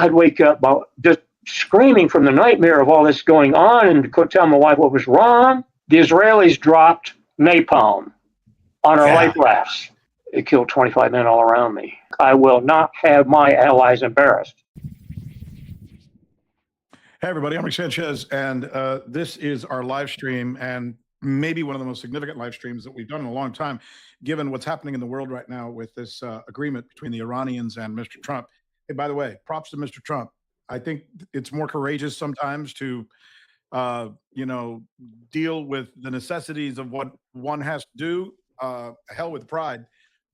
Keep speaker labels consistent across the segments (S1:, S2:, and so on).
S1: I'd wake up about just screaming from the nightmare of all this going on and couldn't tell my wife what was wrong. The Israelis dropped napalm on our life rafts. It killed 25 men all around me. I will not have my allies embarrassed.
S2: Hey, everybody, I'm Sanchez, and this is our live stream, and maybe one of the most significant live streams that we've done in a long time, given what's happening in the world right now with this agreement between the Iranians and Mr. Trump. Hey, by the way, props to Mr. Trump. I think it's more courageous sometimes to, deal with the necessities of what one has to do. Hell with pride.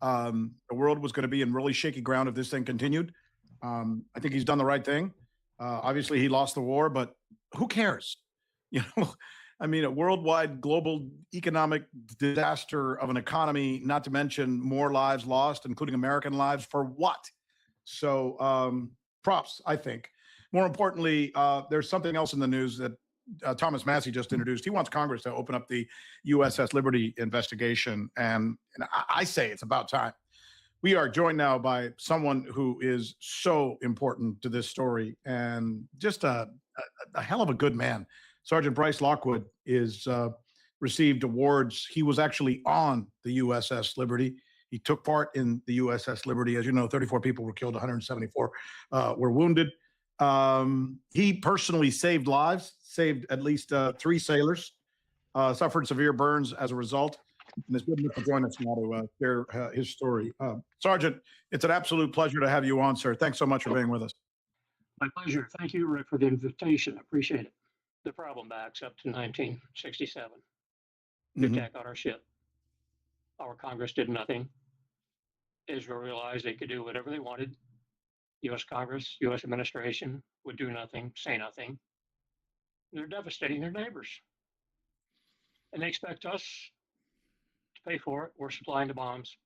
S2: The world was going to be in really shaky ground if this thing continued. I think he's done the right thing. Obviously, he lost the war, but who cares? I mean, a worldwide global economic disaster of an economy, not to mention more lives lost, including American lives, for what? So props, I think. More importantly, there's something else in the news that Thomas Massie just introduced. He wants Congress to open up the USS Liberty investigation, and I say it's about time. We are joined now by someone who is so important to this story and just a hell of a good man. Sergeant Bryce Lockwood is received awards. He was actually on the USS Liberty. He took part in the USS Liberty. As you know, 34 people were killed, 174 were wounded. He personally saved lives, saved at least 3 sailors, suffered severe burns as a result. And it's good enough to join us now to share his story. Sergeant, it's an absolute pleasure to have you on, sir. Thanks so much for being with us.
S1: My pleasure. Thank you, Rick, for the invitation. I appreciate it. The problem backs up to 1967, the attack on our ship. Our Congress did nothing. Israel realized they could do whatever they wanted. U.S. Congress, U.S. administration would do nothing, say nothing. They're devastating their neighbors. And they expect us to pay for it. We're supplying the bombs.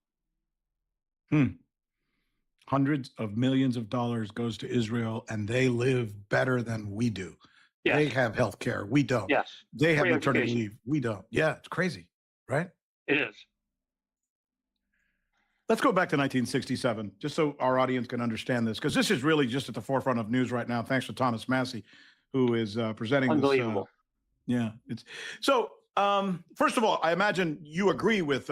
S2: Hundreds of millions of dollars goes to Israel, and they live better than we do.
S1: Yes.
S2: They have health care. We don't.
S1: Yes.
S2: They have maternity leave. We don't. Yeah, it's crazy, right?
S1: It is.
S2: Let's go back to 1967, just so our audience can understand this, because this is really just at the forefront of news right now. Thanks to Thomas Massie, who is presenting
S1: Unbelievable.
S2: This. So, first of all, I imagine you agree with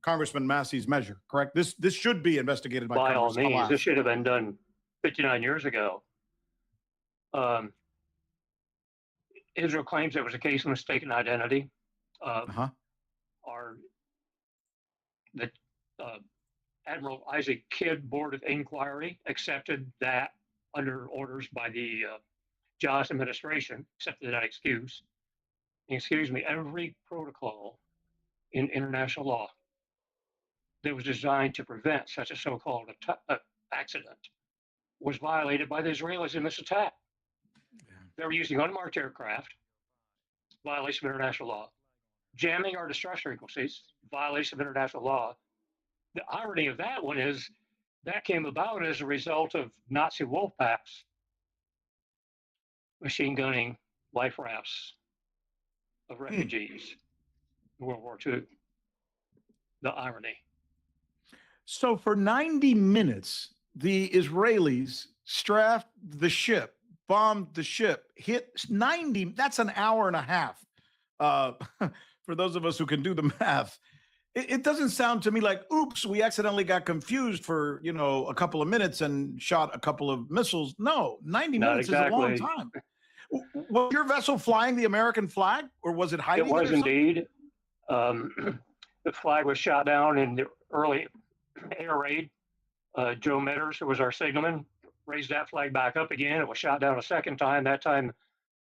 S2: Congressman Massie's measure, correct? This should be investigated by Congress.
S1: By all means, this should have been done 59 years ago. Israel claims there was a case of mistaken identity. Admiral Isaac Kidd Board of Inquiry accepted that under orders by the Johnson administration, accepted that excuse. Excuse me, every protocol in international law that was designed to prevent such a so-called accident was violated by the Israelis in this attack. They were using unmarked aircraft, violation of international law, jamming our distress frequencies, violation of international law. The irony of that one is that came about as a result of Nazi wolf packs machine gunning life rafts of refugees in World War II. The irony.
S2: So for 90 minutes, the Israelis strafed the ship, bombed the ship, hit 90. That's an hour and a half. For those of us who can do the math, it doesn't sound to me like, oops, we accidentally got confused for, a couple of minutes and shot a couple of missiles. No, 90 minutes is a long time. Was your vessel flying the American flag, or was it hiding?
S1: It was indeed. The flag was shot down in the early air raid. Joe Metters, who was our signalman, raised that flag back up again. It was shot down a second time. That time,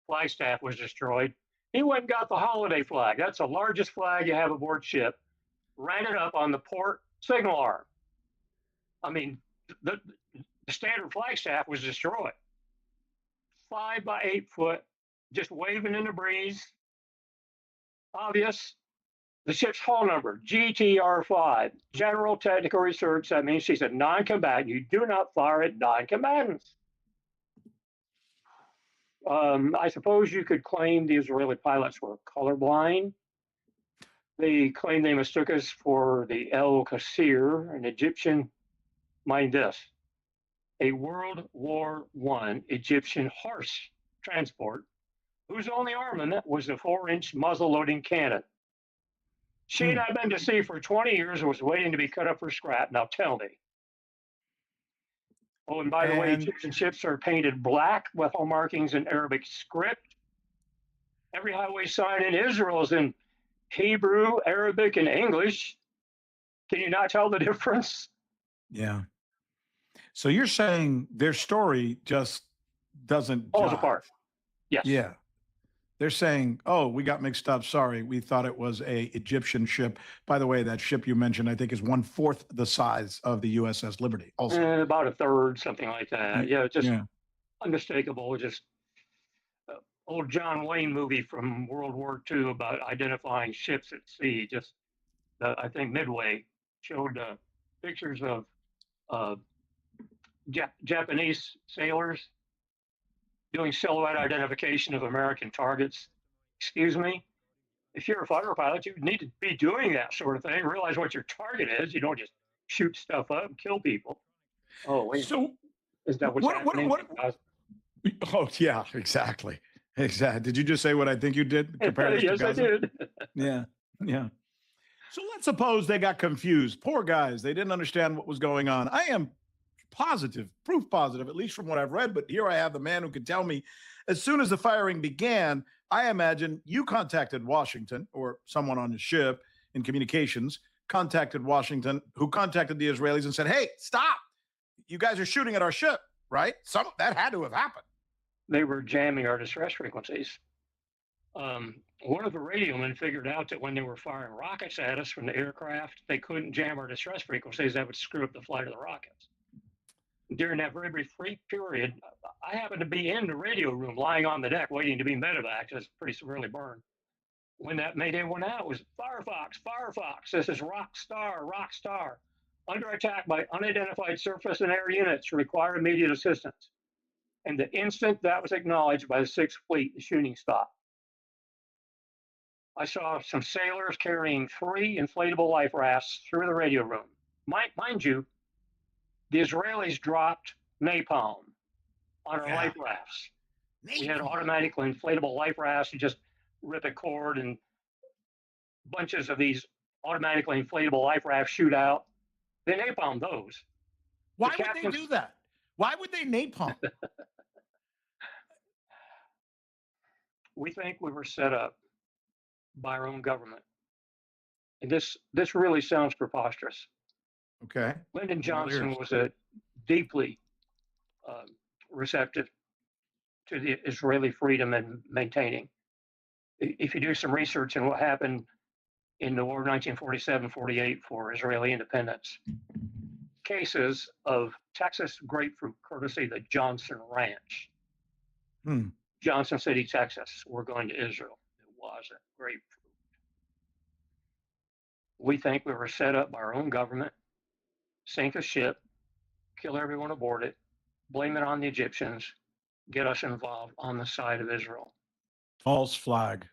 S1: flagstaff was destroyed. He went and got the holiday flag. That's the largest flag you have aboard ship. Ran it up on the port signal arm. I mean, the standard flagstaff was destroyed. 5 by 8 foot, just waving in the breeze. Obvious. The ship's hull number, GTR5, General Technical Research. That means she's a non-combatant. You do not fire at non-combatants. I suppose you could claim the Israeli pilots were colorblind. They claim they mistook us for the El Qasir, an Egyptian. Mind this, a World War I Egyptian horse transport whose only armament was a 4-inch muzzle-loading cannon. She'd I've been to sea for 20 years and was waiting to be cut up for scrap. Now tell me. Oh, and by the way,
S2: And
S1: Egyptian ships are painted black with hall markings in Arabic script. Every highway sign in Israel is in Hebrew, Arabic, and English. Can you not tell the difference?
S2: yeah. So you're saying their story just doesn't
S1: Falls
S2: jive.
S1: apart. Yes.
S2: Yeah. They're saying, oh, we got mixed up. Sorry. We thought it was a Egyptian ship. By the way, that ship you mentioned, I think, is 1/4 the size of the USS Liberty. Also,
S1: About a third, something like that. Yeah, just
S2: yeah.
S1: unmistakable. Just old John Wayne movie from World War II about identifying ships at sea. Just, I think Midway showed pictures of Japanese sailors doing silhouette identification of American targets. Excuse me? If you're a fighter pilot, you need to be doing that sort of thing. Realize what your target is. You don't just shoot stuff up and kill people. Oh, wait.
S2: So
S1: Is that what's happening?
S2: Oh, yeah, exactly. Exactly. Did you just say what I think you did?
S1: Yes, I did.
S2: Yeah. Yeah. So let's suppose they got confused. Poor guys. They didn't understand what was going on. I am positive, proof positive, at least from what I've read. But here I have the man who could tell me as soon as the firing began, I imagine you contacted Washington or someone on the ship in communications contacted Washington, who contacted the Israelis and said, hey, stop. You guys are shooting at our ship, right? That had to have happened.
S1: They were jamming our distress frequencies. One of the radiomen figured out that when they were firing rockets at us from the aircraft, they couldn't jam our distress frequencies. That would screw up the flight of the rockets. During that very brief period, I happened to be in the radio room, lying on the deck, waiting to be medevaced. I was pretty severely burned. When that mayday went out, it was Firefox, Firefox. This is Rockstar, Rockstar. Under attack by unidentified surface and air units. Require immediate assistance. And the instant that was acknowledged by the Sixth Fleet, the shooting stopped. I saw some sailors carrying 3 inflatable life rafts through the radio room. Mind you, the Israelis dropped napalm on our life rafts. We had automatically inflatable life rafts. You just rip a cord and bunches of these automatically inflatable life rafts shoot out. They napalm those.
S2: Why would they do that? Why would they napalm?
S1: We think we were set up by our own government. And this really sounds preposterous.
S2: Okay.
S1: Lyndon Johnson was a deeply receptive to the Israeli freedom and maintaining. If you do some research on what happened in the war of 1947-48 for Israeli independence, cases of Texas grapefruit, courtesy the Johnson Ranch, Johnson City, Texas, were going to Israel. It wasn't grapefruit. We think we were set up by our own government, sink a ship, kill everyone aboard it, blame it on the Egyptians, get us involved on the side of Israel.
S2: False flag.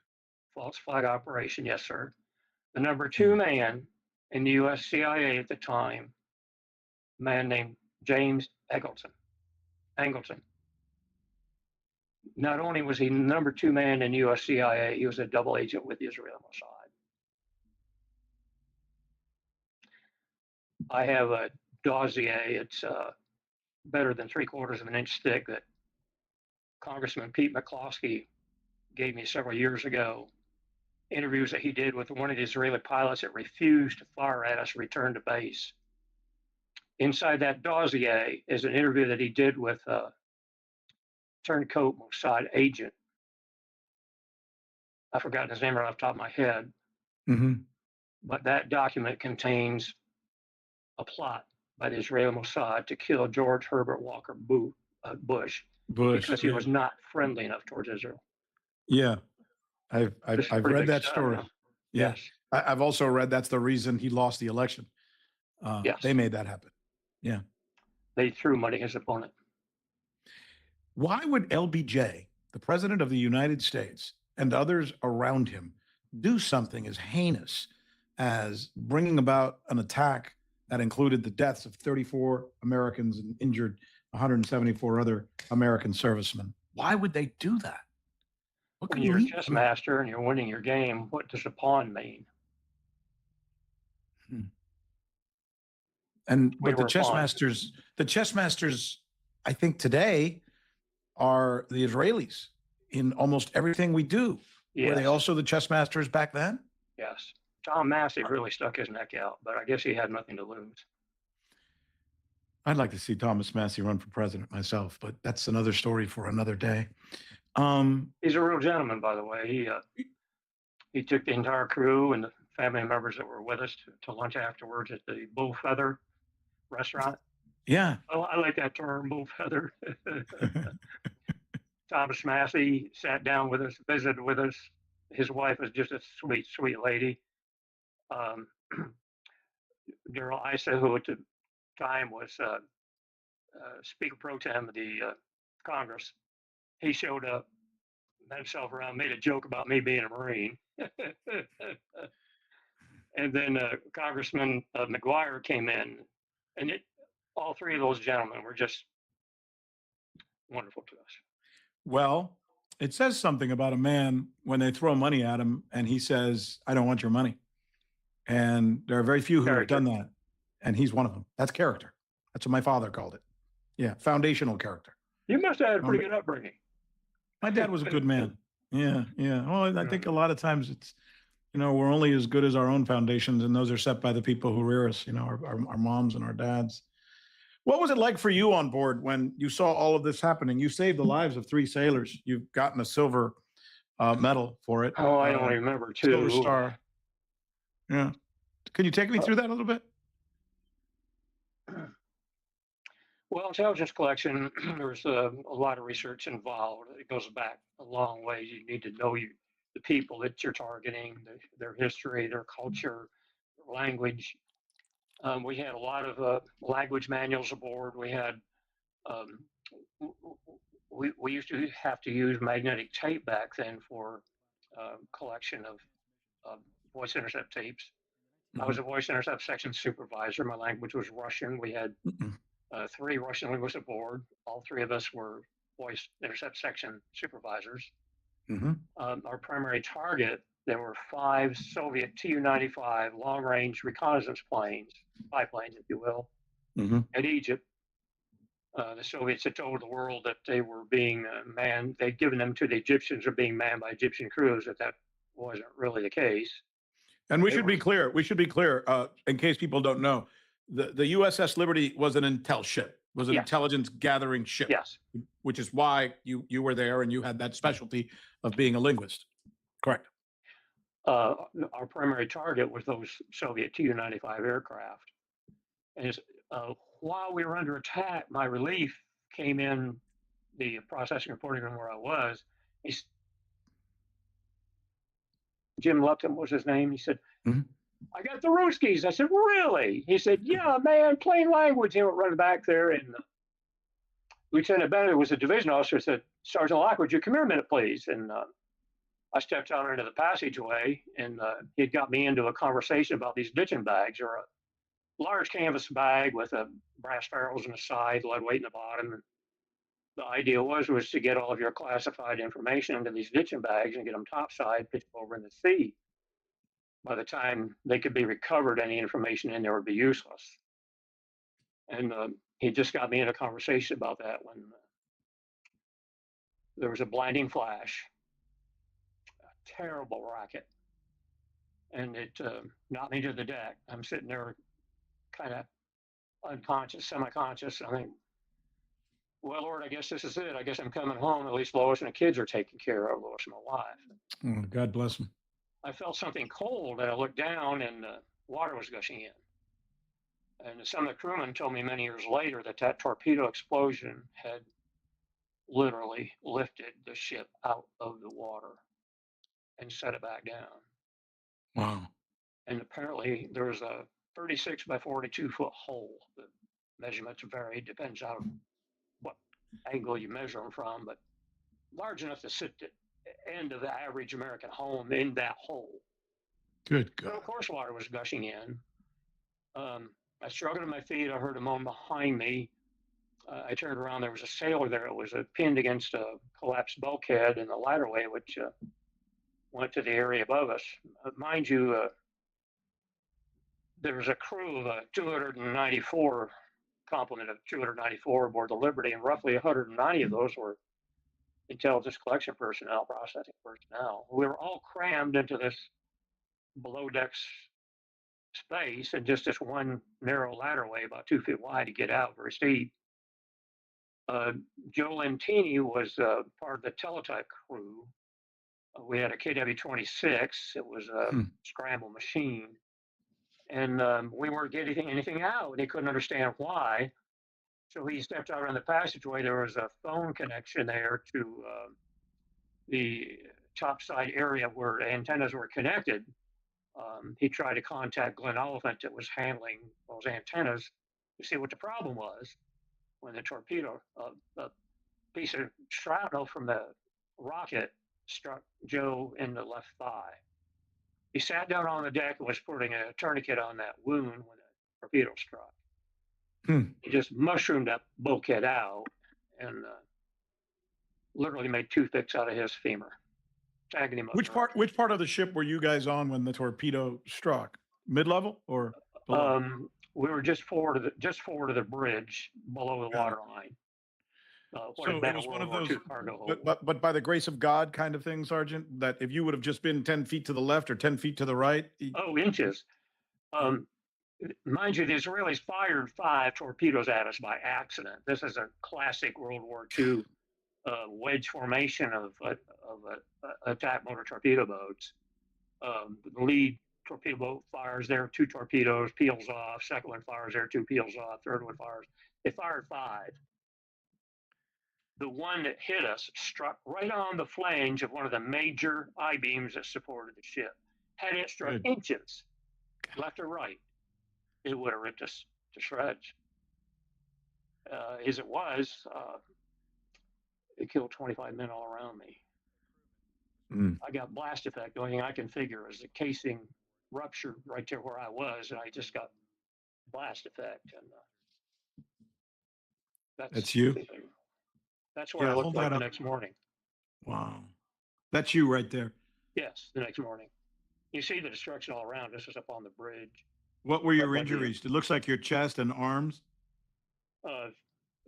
S1: False flag operation, yes, sir. The number 2 man in the U.S. CIA at the time, a man named James Angleton. Not only was he number 2 man in U.S. CIA, he was a double agent with the Israeli Mossad. I have a dossier. It's better than 3/4 of an inch thick that Congressman Pete McCloskey gave me several years ago. Interviews that he did with one of the Israeli pilots that refused to fire at us, returned to base. Inside that dossier is an interview that he did with a turncoat Mossad agent. I've forgotten his name right off the top of my head. But that document contains a plot by the Israeli Mossad to kill George Herbert Walker Bush because he was not friendly enough towards Israel.
S2: Yeah, I've read that
S1: stuff,
S2: story.
S1: huh?
S2: Yeah,
S1: Yes.
S2: I've also read that's the reason he lost the election.
S1: Yes.
S2: They made that happen. Yeah.
S1: They threw money at his opponent.
S2: Why would LBJ, the president of the United States, and others around him do something as heinous as bringing about an attack that included the deaths of 34 Americans and injured 174 other American servicemen. Why would they do that? What
S1: When
S2: could
S1: you're a
S2: lead?
S1: chess master and you're winning your game, what does a pawn mean?
S2: But
S1: were pawns.
S2: the chess masters, I think today are the Israelis in almost everything we do. Were they
S1: Yes,
S2: also the chess masters back then?
S1: yes. Tom Massie really stuck his neck out, but I guess he had nothing to lose.
S2: I'd like to see Thomas Massie run for president myself, but that's another story for another day. Um,
S1: He's a real gentleman, by the way. He took the entire crew and the family members that were with us to lunch afterwards at the Bull Feather restaurant.
S2: yeah.
S1: Oh, I like that term, Bull Feather. Thomas Massie sat down with us, visited with us. His wife was just a sweet, sweet lady. Daryl Issa, who at the time was Speaker Pro Tem of the Congress, he showed up, met himself around, made a joke about me being a Marine. And then Congressman McGuire came in, and all three of those gentlemen were just wonderful to us.
S2: Well, it says something about a man when they throw money at him and he says, I don't want your money. And there are very few who have done that. And he's one of them. That's character. That's what my father called it. Yeah, foundational character.
S1: You must have had a pretty good upbringing.
S2: My dad was a good man. Yeah, yeah. Well, I think a lot of times it's, we're only as good as our own foundations, and those are set by the people who rear us, our moms and our dads. What was it like for you on board when you saw all of this happening? You saved the lives of 3 sailors. You've gotten a silver medal for it.
S1: Oh, I don't remember, too.
S2: Silver Star. Yeah. Can you take me through that a little bit?
S1: Well, intelligence collection, there's a lot of research involved. It goes back a long way. You need to know the people that you're targeting, their history, their culture, their language. We had a lot of language manuals aboard. We had we used to have to use magnetic tape back then for collection of voice intercept tapes. I was a voice intercept section supervisor. My language was Russian. We had 3 Russian linguists aboard. All 3 of us were voice intercept section supervisors. Our primary target, there were 5 Soviet Tu-95 long-range reconnaissance planes, biplanes, if you will, at Egypt. The Soviets had told the world that they were being manned. They'd given them to the Egyptians or being manned by Egyptian crews. That wasn't really the case.
S2: And we should be clear, in case people don't know, the USS Liberty was an intel ship, was an intelligence gathering ship.
S1: Yes.
S2: Which is why you were there and you had that specialty of being a linguist. Correct.
S1: Our primary target was those Soviet Tu-95 aircraft. And while we were under attack, my relief came in the processing reporting room where I was. Jim Lupton was his name. He said, I got the Ruskies. I said, really? He said, yeah, man, plain language. He went running back there, and Lieutenant Bennett was a division officer, said, Sergeant Lockwood, you come here a minute, please. And I stepped out into the passageway, and he'd got me into a conversation about these ditching bags, or a large canvas bag with brass ferrules in the side, lead weight in the bottom. And the idea was to get all of your classified information into these ditching bags and get them topside, pitch them over in the sea. By the time they could be recovered, any information in there would be useless. And he just got me in a conversation about that when there was a blinding flash, a terrible rocket, and it knocked me to the deck. I'm sitting there kind of unconscious, semi-conscious. I think, well, Lord, I guess this is it. I guess I'm coming home. At least Lois and the kids are taken care of, Lois and my wife.
S2: Oh, God bless them.
S1: I felt something cold, and I looked down, and water was gushing in. And some of the crewmen told me many years later that torpedo explosion had literally lifted the ship out of the water and set it back down.
S2: Wow.
S1: And apparently there was a 36 by 42 foot hole. The measurements vary, depends on what angle you measure them from, but large enough to sit the end of the average American home in that hole.
S2: Good God.
S1: So of course, water was gushing in. I struggled to my feet. I heard a moan behind me. I turned around. There was a sailor there. It was pinned against a collapsed bulkhead in the ladderway, which went to the area above us. Mind you, there was a crew of 294 complement of 294 aboard the Liberty, and roughly 190 of those were intelligence collection personnel, processing personnel. We were all crammed into this below decks space and just this one narrow ladderway about 2 feet wide to get out, very steep. Joe Lentini was part of the teletype crew. We had a KW-26. It was a scramble machine. And we weren't getting anything out. He couldn't understand why. So he stepped out on the passageway. There was a phone connection there to the topside area where the antennas were connected. He tried to contact Glen Oliphant that was handling those antennas to see what the problem was when the torpedo, a piece of shrapnel from the rocket struck Joe in the left thigh. He sat down on the deck and was putting a tourniquet on that wound when the torpedo struck. He just mushroomed that bulkhead out and literally made toothpicks out of his femur, tagging him up.
S2: Which part of the ship were you guys on when the torpedo struck? Mid-level or below?
S1: We were just forward of the bridge below the water line.
S2: So it was one of those, but by the grace of God kind of thing, Sergeant, that if you would have just been 10 feet to the left or 10 feet to the right.
S1: Inches. Mind you, the Israelis fired 5 torpedoes at us by accident. This is a classic World War II wedge formation of attack motor torpedo boats. The lead torpedo boat fires there, 2 torpedoes, peels off. Second one fires there, 2 peels off. Third one fires. They fired 5. The one that hit us struck right on the flange of one of the major I-beams that supported the ship. Had it struck inches, left or right, it would have ripped us to shreds. As it was, it killed 25 men all around me. I got blast effect. The only thing I can figure is the casing ruptured right there where I was, and I just got blast effect. And
S2: that's you?
S1: That's what I looked like the next morning.
S2: Wow. That's you right there.
S1: Yes, the next morning. You see the destruction all around. This is up on the bridge.
S2: What were your injuries? It looks like your chest and arms.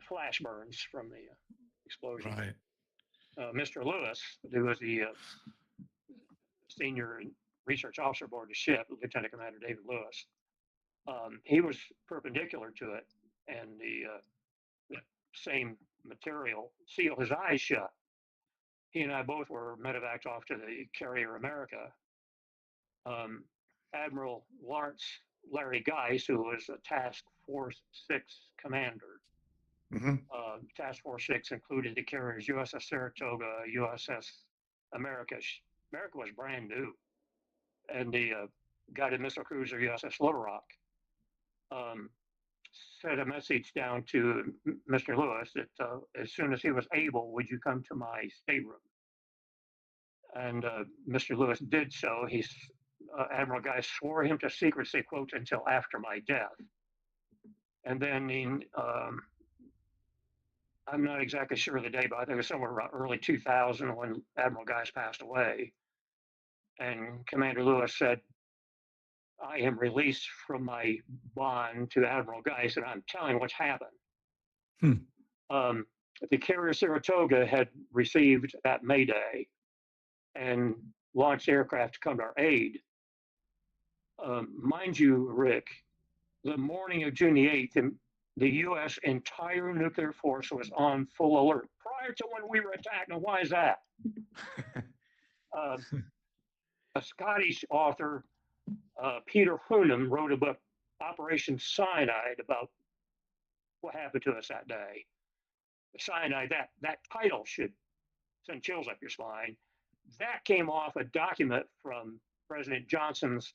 S1: Flash burns from the explosion.
S2: Right.
S1: Mr. Lewis, who was the senior research officer aboard the ship, Lieutenant Commander David Lewis, he was perpendicular to it, and the same material sealed his eyes shut. He and I both were medevaced off to the carrier America. Admiral Larry Geis, who was a Task Force 6 commander. Task Force 6 included the carriers USS Saratoga, USS America. America was brand new. And the guided missile cruiser USS Little Rock sent a message down to Mr. Lewis that as soon as he was able, would you come to my stateroom? And Mr. Lewis did so. Admiral Geis swore him to secrecy, quote, until after my death. And then I'm not exactly sure of the day, but I think it was somewhere around early 2000 when Admiral Geis passed away. And Commander Lewis said, I am released from my bond to Admiral Geis, and I'm telling what's happened. The carrier Saratoga had received that Mayday and launched aircraft to come to our aid. Mind you, Rick, the morning of June the 8th, the U.S. entire nuclear force was on full alert prior to when we were attacked. Now, why is that? A Scottish author, Peter Hoonan, wrote a book, Operation Cyanide, about what happened to us that day. The cyanide, that title should send chills up your spine. That came off a document from President Johnson's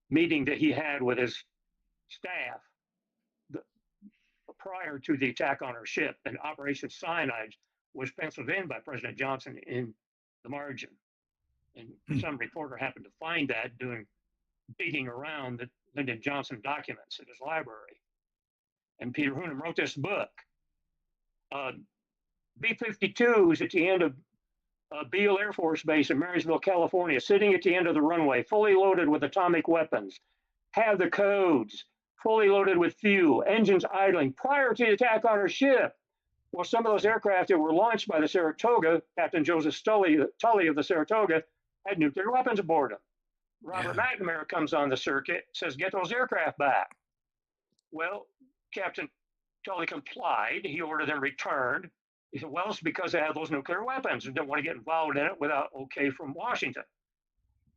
S1: meeting that he had with his staff prior to the attack on our ship. And Operation Cyanide was penciled in by President Johnson in the margin. And some reporter happened to find that digging around the Lyndon Johnson documents in his library. And Peter Hoonan wrote this book. B-52s at the end of Beale Air Force Base in Marysville, California, sitting at the end of the runway, fully loaded with atomic weapons, have the codes, fully loaded with fuel, engines idling prior to the attack on our ship. Well, some of those aircraft that were launched by the Saratoga, Captain Joseph Tully of the Saratoga, had nuclear weapons aboard them. Robert McNamara comes on the circuit, says, get those aircraft back. Well, Captain Tully complied. He ordered them returned. He said, well, it's because they had those nuclear weapons and didn't want to get involved in it without okay from Washington.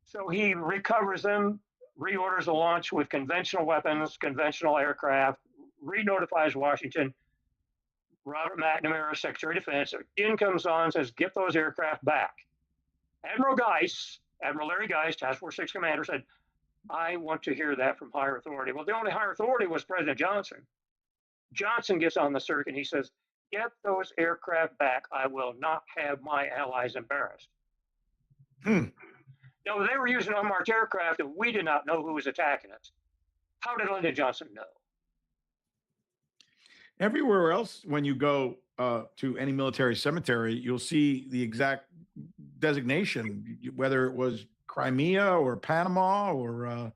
S1: So he recovers them, reorders the launch with conventional weapons, conventional aircraft, re-notifies Washington. Robert McNamara, Secretary of Defense, again comes on, says, get those aircraft back. Admiral Larry Geist, Task Force 6 commander, said, I want to hear that from higher authority. Well, the only higher authority was President Johnson. Johnson gets on the circuit and he says, get those aircraft back. I will not have my allies embarrassed. No, they were using unmarked aircraft and we did not know who was attacking us. How did Lyndon Johnson know?
S2: Everywhere else, when you go to any military cemetery, you'll see the exact designation, whether it was Crimea or Panama or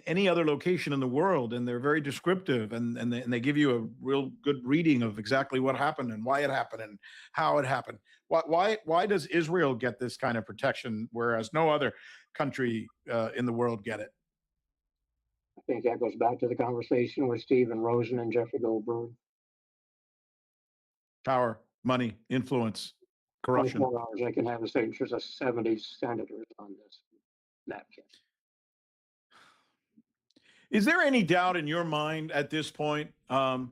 S2: any other location in the world, and they're very descriptive, and they give you a real good reading of exactly what happened and why it happened and how it happened. Why does Israel get this kind of protection, whereas no other country in the world get it?
S1: I think that goes back to the conversation with Stephen Rosen and Jeffrey Goldberg.
S2: Power, money, influence, corruption.
S1: 24 hours, I can have the signatures of 70 senators on this napkin.
S2: Is there any doubt in your mind at this point? And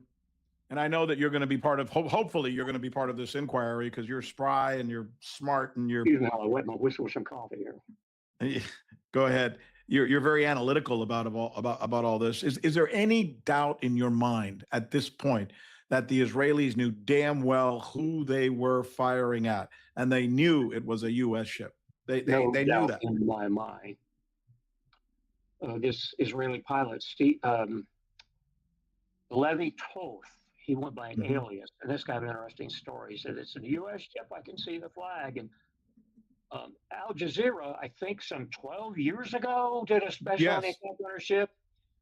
S2: I know that you're going to be part of, hopefully you're going to be part of this inquiry because you're spry and you're smart and you're.
S1: Excuse me while I wet my whistle with some coffee here.
S2: Go ahead. You're very analytical about all this. Is there any doubt in your mind at this point that the Israelis knew damn well who they were firing at, and they knew it was a U.S. ship? They knew that.
S1: In my mind, this Israeli pilot, Levi Toth, he went by an alias, and this guy had an interesting story. He said, it's a U.S. ship, I can see the flag. And Al Jazeera, I think some 12 years ago, did a special on the attack on our ship.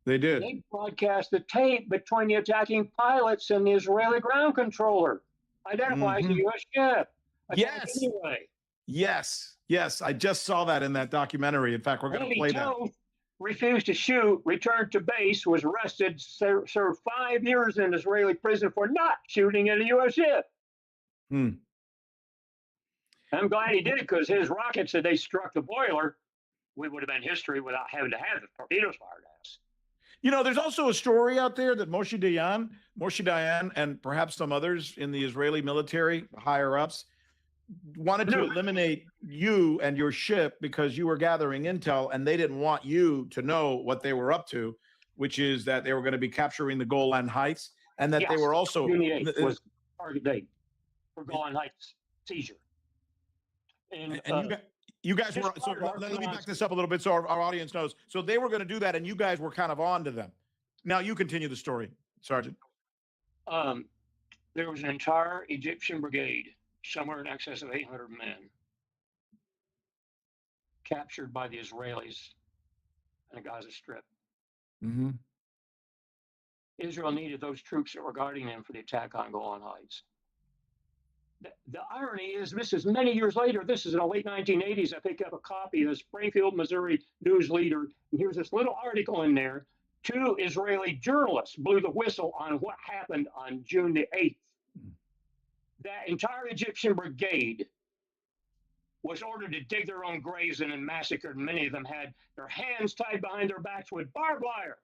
S2: They did.
S1: They broadcast the tape between the attacking pilots and the Israeli ground controller. Identifies the U.S. ship.
S2: Yes.
S1: Anyway.
S2: Yes. I just saw that in that documentary. In fact, we're going to play that.
S1: Refused to shoot, returned to base, was arrested, served 5 years in Israeli prison for not shooting at a U.S. ship. I'm glad he did it because his rockets, if they struck the boiler, we would have been history without having to have the torpedoes fired at us.
S2: You know, there's also a story out there that Moshe Dayan, and perhaps some others in the Israeli military, higher ups, wanted to eliminate you and your ship because you were gathering intel and they didn't want you to know what they were up to, which is that they were going to be capturing the Golan Heights and that they were also.
S1: June 8th was target date for Golan Heights seizure. And
S2: you guys were, so let me back this up a little bit so our audience knows. So they were going to do that and you guys were kind of on to them. Now you continue the story, Sergeant.
S1: There was an entire Egyptian brigade, somewhere in excess of 800 men, captured by the Israelis in the Gaza Strip. Israel needed those troops that were guarding them for the attack on Golan Heights. The irony is, this is many years later. This is in the late 1980s. I picked up a copy of the Springfield, Missouri News Leader, and here's this little article in there. 2 Israeli journalists blew the whistle on what happened on June the 8th. That entire Egyptian brigade was ordered to dig their own graves and then massacred. Many of them had their hands tied behind their backs with barbed wire.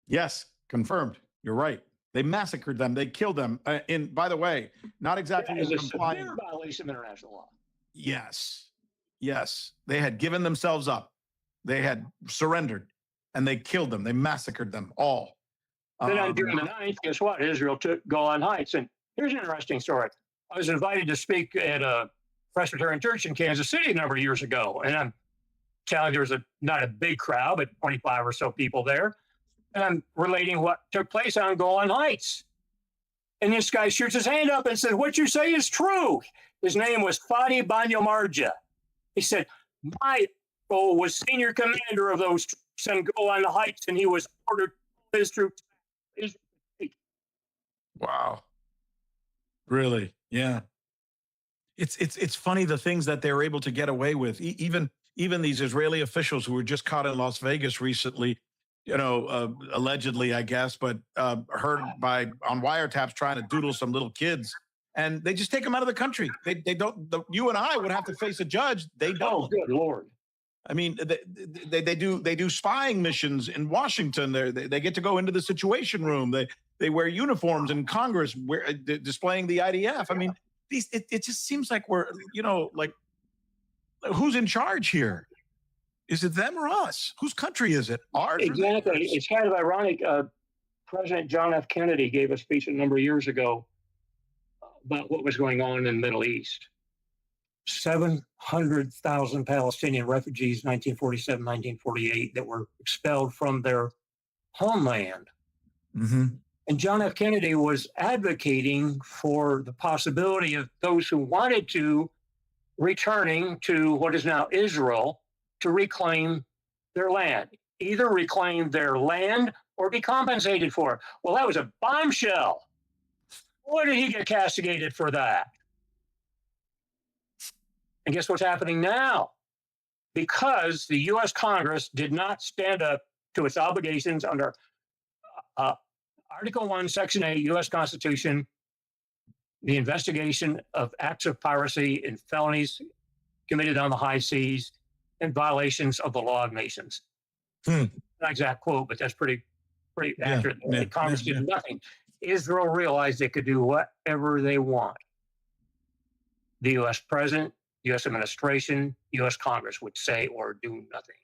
S2: Yes, confirmed. You're right. They massacred them. They killed them. By the way, not exactly
S1: as a severe violation of international law.
S2: Yes. They had given themselves up. They had surrendered, and they killed them. They massacred them all.
S1: Then on June the 9th, guess what? Israel took Golan Heights. And here's an interesting story. I was invited to speak at a Presbyterian church in Kansas City a number of years ago. And I'm telling you, there was not a big crowd, but 25 or so people there. And I'm relating what took place on Golan Heights. And this guy shoots his hand up and said, "What you say is true." His name was Fadi Banyamarja. He said, "My role was senior commander of those troops in Golan Heights, and he was ordered to pull his troops back."
S2: Wow. Really? Yeah. It's funny the things that they're able to get away with. Even these Israeli officials who were just caught in Las Vegas recently, allegedly, I guess, but heard by on wiretaps trying to doodle some little kids, and they just take them out of the country. They don't. You and I would have to face a judge. They don't.
S1: Oh, good Lord.
S2: I mean, they do spying missions in Washington. They get to go into the Situation Room. They wear uniforms in Congress, displaying the IDF. I mean, it just seems like we're like, who's in charge here? Is it them or us? Whose country is it? Ours?
S1: Exactly. It's kind of ironic. President John F. Kennedy gave a speech a number of years ago about what was going on in the Middle East. 700,000 Palestinian refugees, 1947, 1948, that were expelled from their homeland.
S2: Mm-hmm.
S1: And John F. Kennedy was advocating for the possibility of those who wanted to returning to what is now Israel to reclaim their land, either reclaim their land or be compensated for it. Well, that was a bombshell. Boy, did he get castigated for that. And guess what's happening now? Because the U.S. Congress did not stand up to its obligations under Article 1, Section 8, U.S. Constitution, the investigation of acts of piracy and felonies committed on the high seas and violations of the law of nations. Not exact quote, but that's pretty accurate. Congress did nothing. Israel realized they could do whatever they want. The U.S. president, U.S. administration, U.S. Congress would say or do nothing.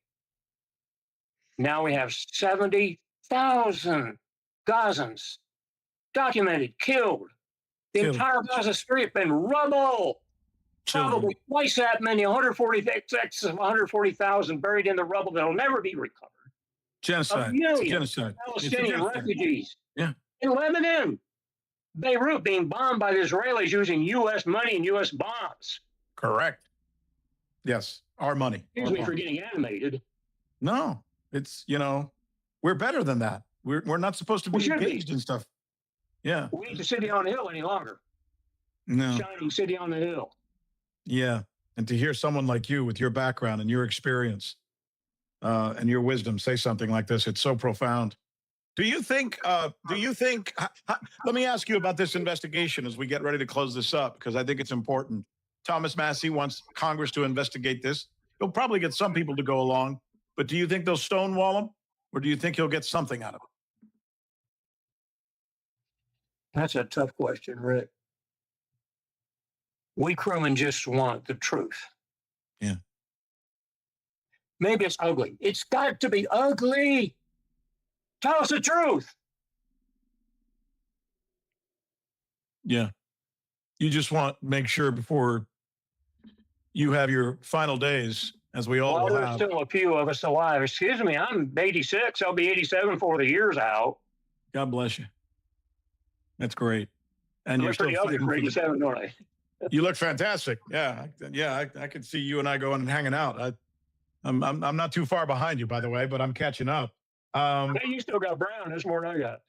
S1: Now we have 70,000 Gazans documented, killed. The entire Gaza Strip in rubble. Probably twice that many, 140,000 buried in the rubble that'll never be recovered.
S2: Genocide.
S1: Genocide. Palestinian refugees.
S2: Yeah.
S1: In Lebanon, Beirut being bombed by the Israelis using U.S. money and U.S. bombs.
S2: Correct. Yes, our money.
S1: Excuse me for getting animated.
S2: No, it's we're better than that. We're not supposed to be engaged in stuff. Yeah.
S1: We ain't the city on the hill any longer.
S2: No.
S1: Shining city on the hill.
S2: Yeah. And to hear someone like you with your background and your experience and your wisdom say something like this, it's so profound. Let me ask you about this investigation as we get ready to close this up, because I think it's important. Thomas Massie wants Congress to investigate this. He'll probably get some people to go along, but do you think they'll stonewall him, or do you think he'll get something out of it?
S1: That's a tough question, Rick. We crewmen just want the truth.
S2: Yeah.
S1: Maybe it's ugly. It's got to be ugly. Tell us the truth.
S2: Yeah. You just want to make sure before you have your final days, as we all
S1: well,
S2: have.
S1: There's still a few of us alive. Excuse me, I'm 86. I'll be 87 before the year's out.
S2: God bless you. That's great. And you're
S1: pretty ugly for 87, don't I?
S2: You look fantastic. Yeah. I could see you and I going and hanging out. I'm not too far behind you, by the way, but I'm catching up.
S1: You still got brown. That's more than I got.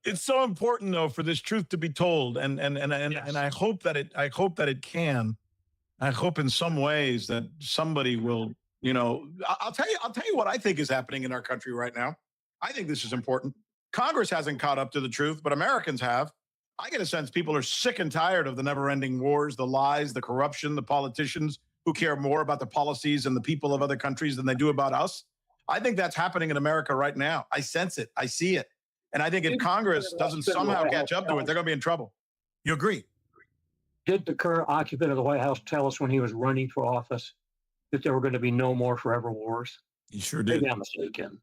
S2: It's so important, though, for this truth to be told, and
S1: Yes.
S2: I hope that it can. I hope in some ways that somebody will. I'll tell you what I think is happening in our country right now. I think this is important. Congress hasn't caught up to the truth, but Americans have. I get a sense people are sick and tired of the never-ending wars, the lies, the corruption, the politicians who care more about the policies and the people of other countries than they do about us. I think that's happening in America right now. I sense it. I see it. And I think if Congress doesn't somehow catch up to it, they're going to be in trouble. You agree?
S1: Did the current occupant of the White House tell us when he was running for office that there were going to be no more forever wars?
S2: He sure did.
S1: Maybe I'm mistaken.